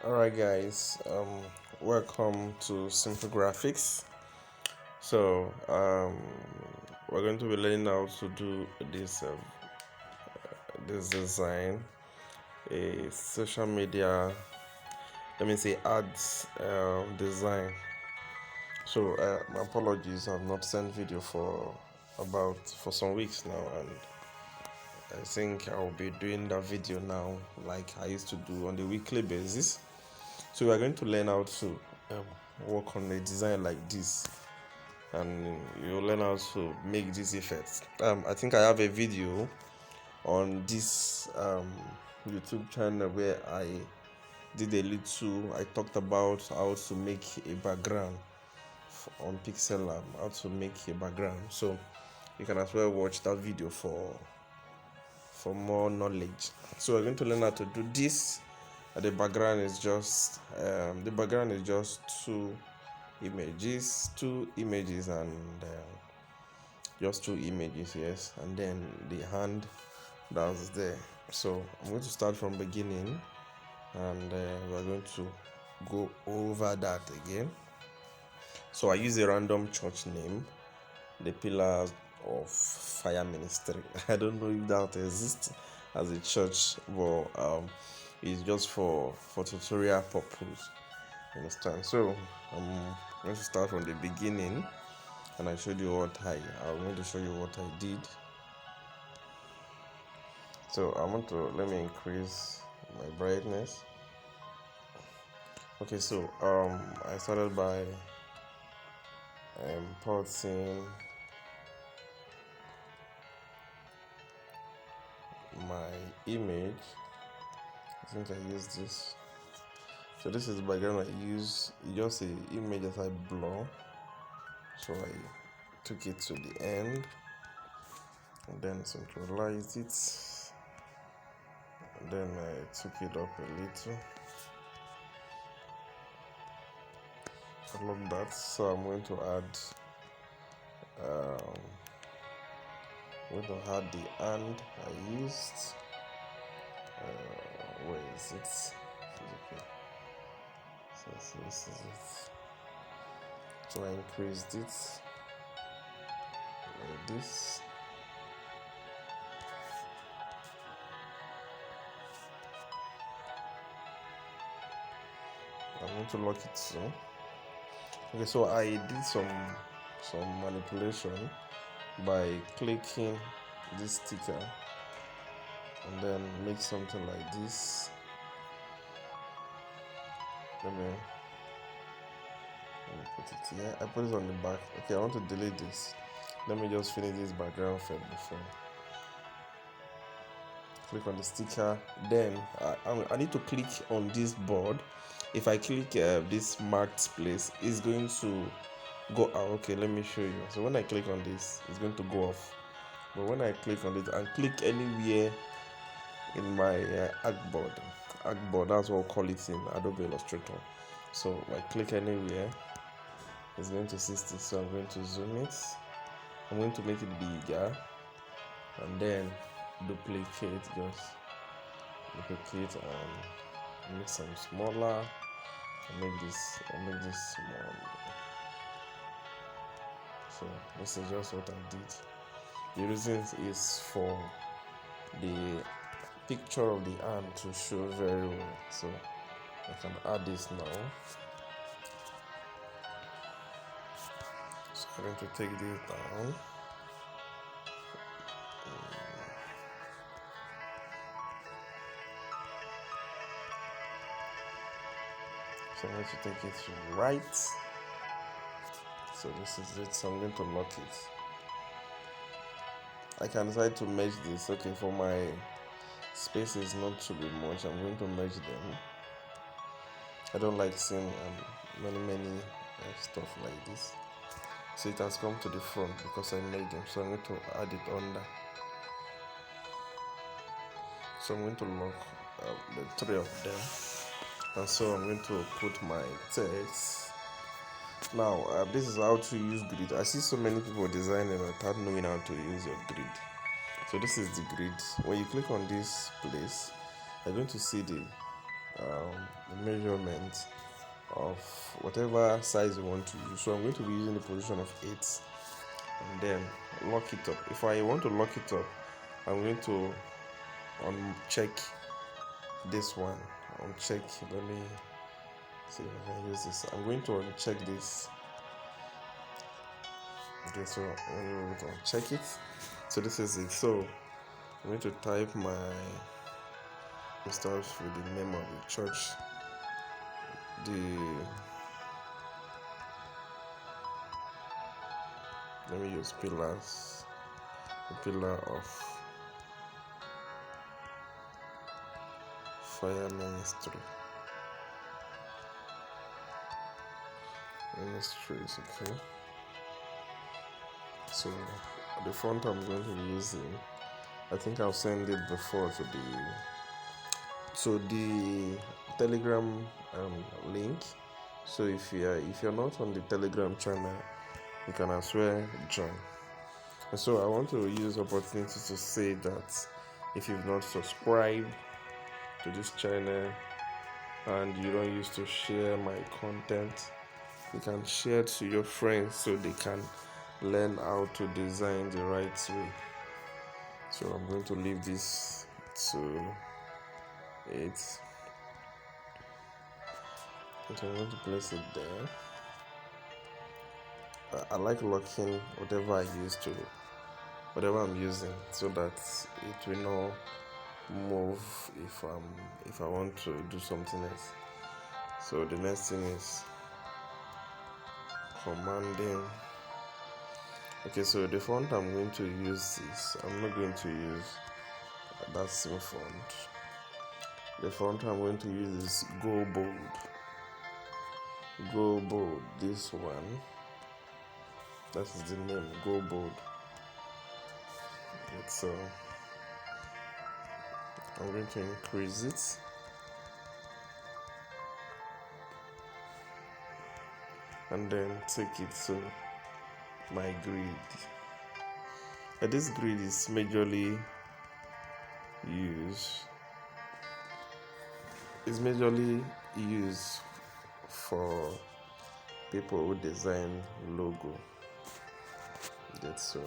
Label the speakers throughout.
Speaker 1: Alright guys, welcome to Simple Graphics. So we're going to be learning how to do this design, a social media, let me say ads design. So my apologies, I've not sent video for some weeks now, and I think I'll be doing that video now like I used to do on the weekly basis. So we are going to learn how to work on a design like this, and you'll learn how to make these effects. I think I have a video on this YouTube channel where I did a little. I talked about how to make a background on Pixel Lab, how to make a background. So you can as well watch that video for more knowledge. So we're going to learn how to do this. The background is just two images, and just two images, yes, and then the hand that's there. So I'm going to start from beginning, and we're going to go over that again. So I use a random church name, the Pillars of Fire Ministry. I don't know if that exists as a church, but it's just for tutorial purpose. Understand? So I'm going to start from the beginning, and I'm going to show you what I did. So let me increase my brightness. Okay, so I started by importing my image. I think I used this. So this is the background I use. Just an image that I blur. So I took it to the end and then centralized it. And then I took it up a little. I love that. So I'm going to add the hand I used. Where is it? Okay. So this is it. So I increased it like this. I'm going to lock it soon. Okay, so I did some manipulation by clicking this sticker and then make something like this. Let me put it here. I put it on the back. Okay, I want to delete this. Let me just finish this background first before. Click on the sticker. Then I need to click on this board. If I click this marked place, it's going to go out. Okay, let me show you. So when I click on this, it's going to go off. But when I click on it and click anywhere in my artboard, that's what we call it in Adobe Illustrator. So I click anywhere, it's going to 60. So I'm going to zoom it. I'm going to make it bigger, and then duplicate and make some smaller. Make this small. So this is just what I did. The reason is for the picture of the hand to show very well. So I can add this now. So I'm going to take this down. So I'm going to take it to right. So this is it. So I'm going to lock it. I can decide to merge this. Okay, for my spaces not to be much, I'm going to merge them. I don't like seeing many stuff like this. So it has come to the front because I made them. So I'm going to add it under. So I'm going to lock the three of them, and so I'm going to put my text. Now this is how to use grid. I see so many people designing without knowing how to use your grid. So this is the grid. When you click on this place, you're going to see the the measurement of whatever size you want to use. So I'm going to be using the position of 8 and then lock it up. If I want to lock it up, I'm going to uncheck this one. Uncheck. Let me see if I can use this. I'm going to uncheck this. Okay, so I'm going to uncheck it. So this is it. So I'm going to type my stuff with the name of the church. Let me use pillars. The pillar of fire ministry. Ministries, okay. So the font I'm going to be using, I think I'll send it before to the Telegram link. So if you're not on the Telegram channel, you can as well join. And so I want to use this opportunity to say that if you've not subscribed to this channel and you don't used to share my content, you can share to your friends so they can learn how to design the right way. So I'm going to leave this to 8. So I'm going to place it there. I like locking whatever I'm using so that it will not move if I want to do something else. So the next thing is commanding. Okay, so the font I'm going to use is, I'm not going to use that same font. The font I'm going to use is Go Bold. Go Bold, this one. That is the name, Go Bold. So I'm going to increase it. And then take it to my grid. And this grid is majorly used for people who design logo. That's so.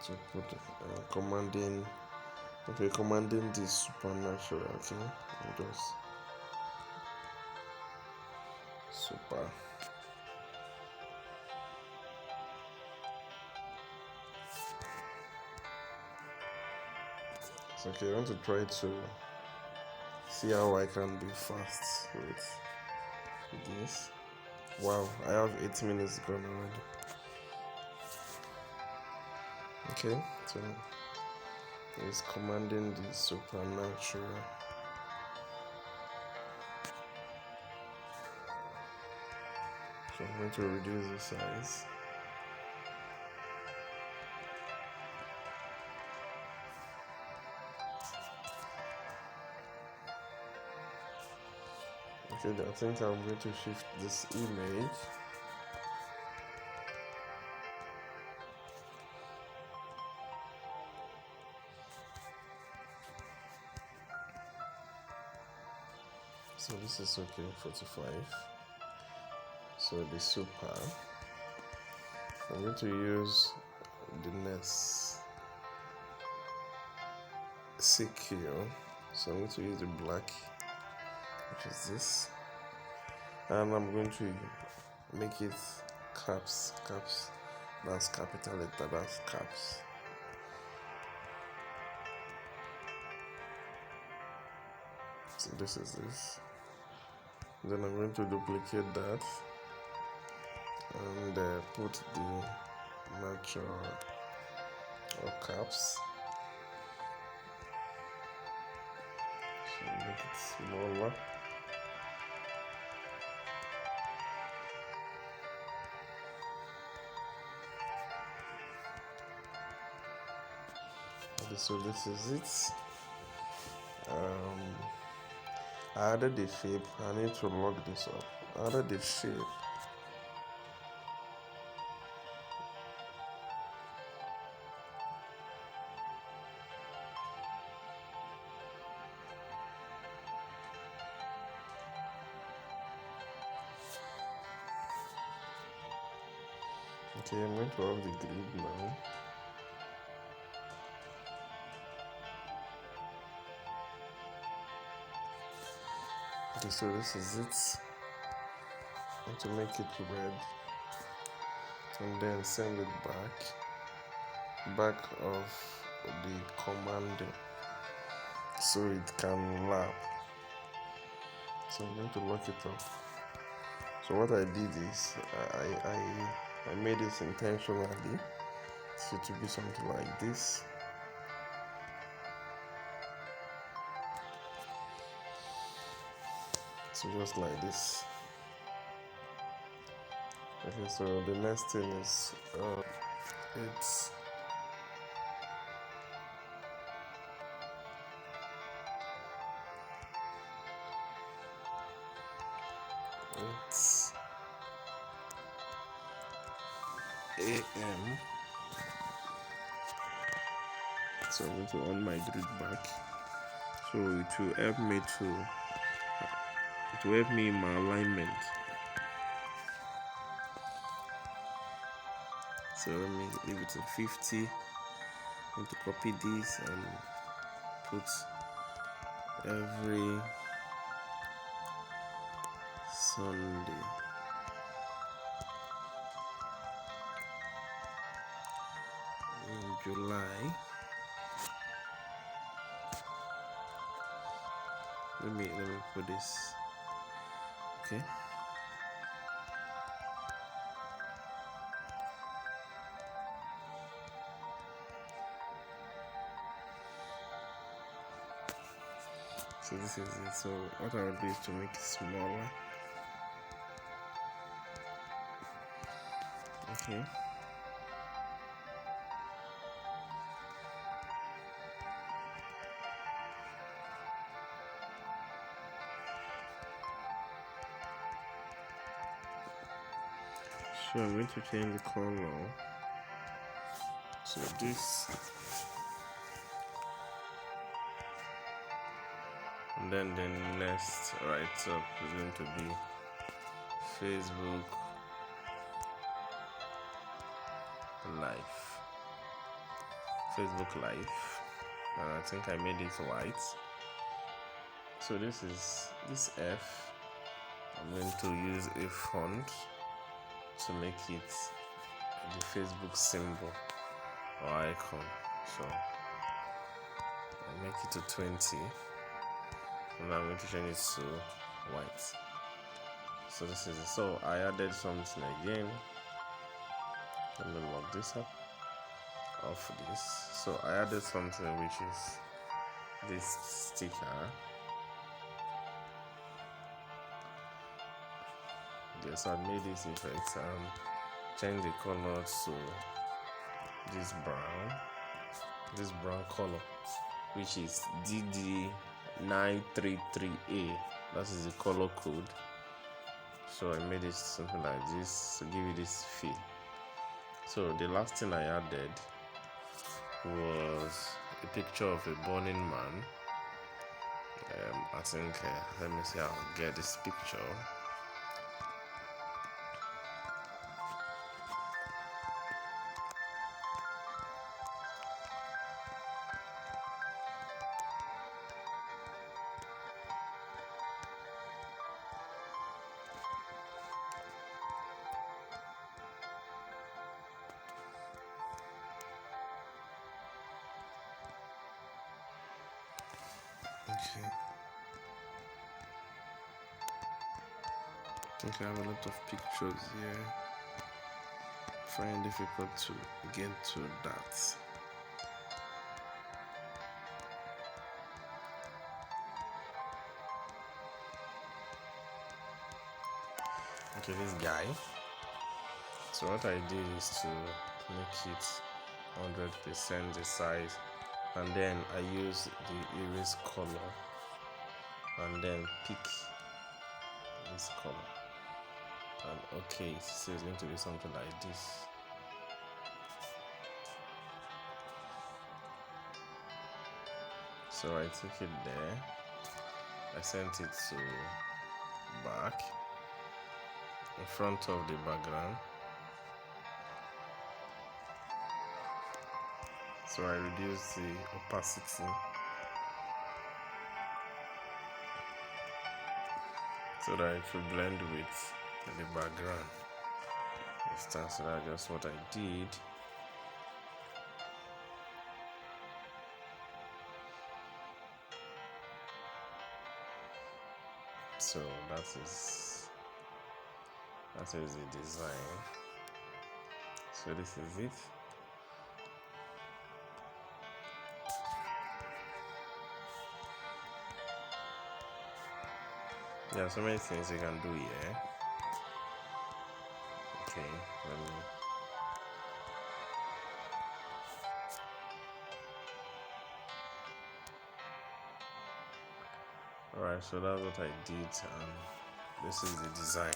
Speaker 1: To put commanding this supernatural. Okay, just super. So okay, I want to try to see how I can be fast with this. Wow, I have 8 minutes gone already. Okay, so it's commanding the supernatural. So I'm going to reduce the size. Okay, I think I'm going to shift this image. So this is okay, 45. So the super, I'm going to use the next secure. So I'm going to use the black, which is this, and I'm going to make it caps. That's capital letter, that's caps. So this is this. Then I'm going to duplicate that and put the natural or caps. So make it smaller. Okay, so this is it. I added the shape. I need to lock this up. I added the shape. Okay, I'm going to off the grid now. Okay, so this is it. I want to make it red and then send it back of the command so it can lap. So I'm going to lock it up. So what I did is I made it intentionally so to be something like this. So just like this. Okay, so the next thing is it's AM. So I'm going to on my grid back. So it will help me in my alignment. So let me leave it to 50. I'm going to copy this and put every Sunday. In July. Let me put this. Okay. So this is it. So what I will do is to make it smaller. Okay. So I'm going to change the color to this. And then the next right up is going to be Facebook Live. Facebook Live. And I think I made it white. So this F. I'm going to use a font to make it the Facebook symbol or icon. So I make it to 20. And I'm going to change it to white. So this is it. So I added something again. Let me lock this up off this. So I added something which is this sticker. Yes, I made this effect. Change the color to this brown color, which is DD933A. That is the color code. So I made it something like this to give you this feel. So the last thing I added was a picture of a burning man. I think let me see how I'll get this picture. Okay. I think I have a lot of pictures here. Find it difficult to get to that. Okay, this guy. So what I did is to make it 100% the size, and then I use the erase color and then pick this color. And okay, so it's going to be something like this. So I took it there, I sent it to back, in front of the background, So I reduce the opacity so that it will blend with the background. So that's just what I did. So that is the design. So this is it. There are so many things you can do here. Okay, let me. Alright, so that's what I did, and this is the design.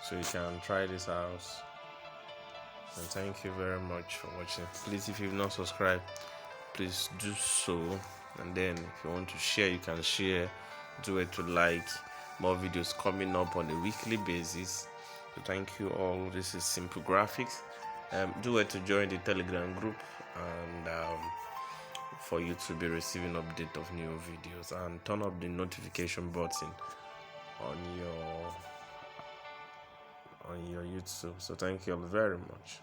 Speaker 1: So you can try this out. And thank you very much for watching. Please, if you've not subscribed, please do so. And then if you want to share, you can share. Do it to like. More videos coming up on a weekly basis. So thank you all. This is Simple Graphics. Do it to join the Telegram group, and for you to be receiving update of new videos, and turn up the notification button on your YouTube. So thank you all very much.